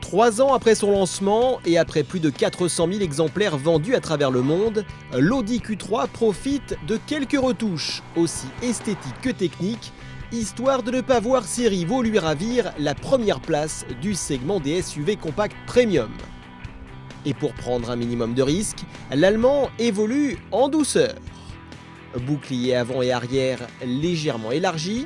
3 ans après son lancement et après plus de 400 000 exemplaires vendus à travers le monde, l'Audi Q3 profite de quelques retouches, aussi esthétiques que techniques, histoire de ne pas voir ses rivaux lui ravir la première place du segment des SUV compacts premium. Et pour prendre un minimum de risque, l'Allemand évolue en douceur. Bouclier avant et arrière légèrement élargi,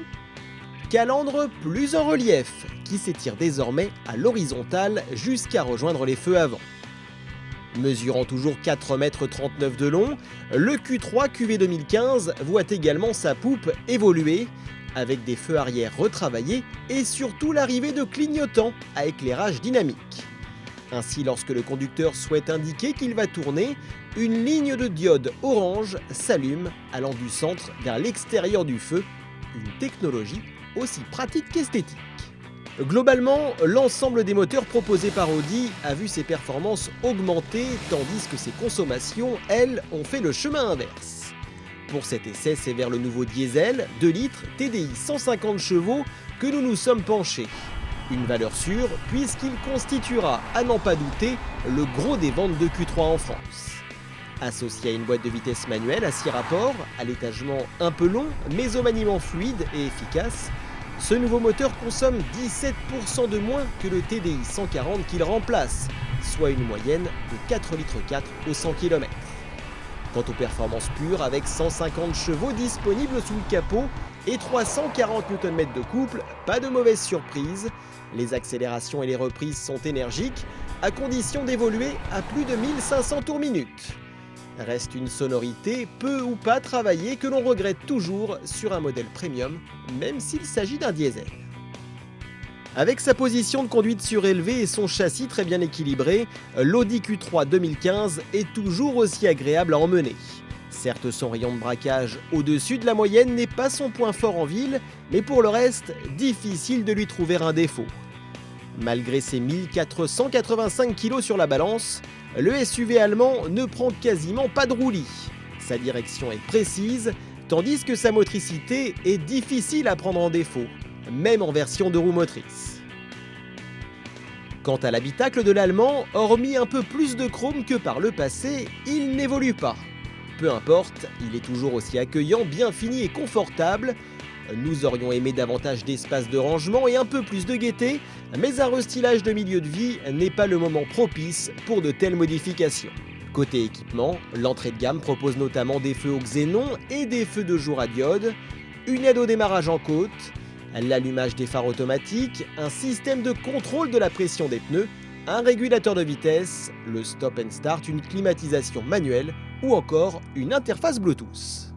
calandre plus en relief, qui s'étire désormais à l'horizontale jusqu'à rejoindre les feux avant. Mesurant toujours 4,39 m de long, le Q3 QV 2015 voit également sa poupe évoluer, avec des feux arrière retravaillés et surtout l'arrivée de clignotants à éclairage dynamique. Ainsi, lorsque le conducteur souhaite indiquer qu'il va tourner, une ligne de diode orange s'allume allant du centre vers l'extérieur du feu, une technologie aussi pratique qu'esthétique. Globalement, l'ensemble des moteurs proposés par Audi a vu ses performances augmenter tandis que ses consommations, elles, ont fait le chemin inverse. Pour cet essai, c'est vers le nouveau diesel 2 litres TDI 150 chevaux que nous nous sommes penchés. Une valeur sûre puisqu'il constituera, à n'en pas douter, le gros des ventes de Q3 en France. Associé à une boîte de vitesse manuelle à 6 rapports, à l'étagement un peu long mais au maniement fluide et efficace, ce nouveau moteur consomme 17% de moins que le TDI 140 qu'il remplace, soit une moyenne de 4,4 litres au 100 km. Quant aux performances pures, avec 150 chevaux disponibles sous le capot et 340 Nm de couple, pas de mauvaise surprise. Les accélérations et les reprises sont énergiques, à condition d'évoluer à plus de 1500 tours minute. Reste une sonorité peu ou pas travaillée que l'on regrette toujours sur un modèle premium, même s'il s'agit d'un diesel. Avec sa position de conduite surélevée et son châssis très bien équilibré, l'Audi Q3 2015 est toujours aussi agréable à emmener. Certes, son rayon de braquage au-dessus de la moyenne n'est pas son point fort en ville, mais pour le reste, difficile de lui trouver un défaut. Malgré ses 1485 kg sur la balance, le SUV allemand ne prend quasiment pas de roulis. Sa direction est précise, tandis que sa motricité est difficile à prendre en défaut, même en version 2 roues motrices. Quant à l'habitacle de l'allemand, hormis un peu plus de chrome que par le passé, il n'évolue pas. Peu importe, il est toujours aussi accueillant, bien fini et confortable. Nous aurions aimé davantage d'espace de rangement et un peu plus de gaieté, mais un restylage de milieu de vie n'est pas le moment propice pour de telles modifications. Côté équipement, l'entrée de gamme propose notamment des feux au xénon et des feux de jour à diode, une aide au démarrage en côte, l'allumage des phares automatiques, un système de contrôle de la pression des pneus, un régulateur de vitesse, le stop and start, une climatisation manuelle ou encore une interface Bluetooth.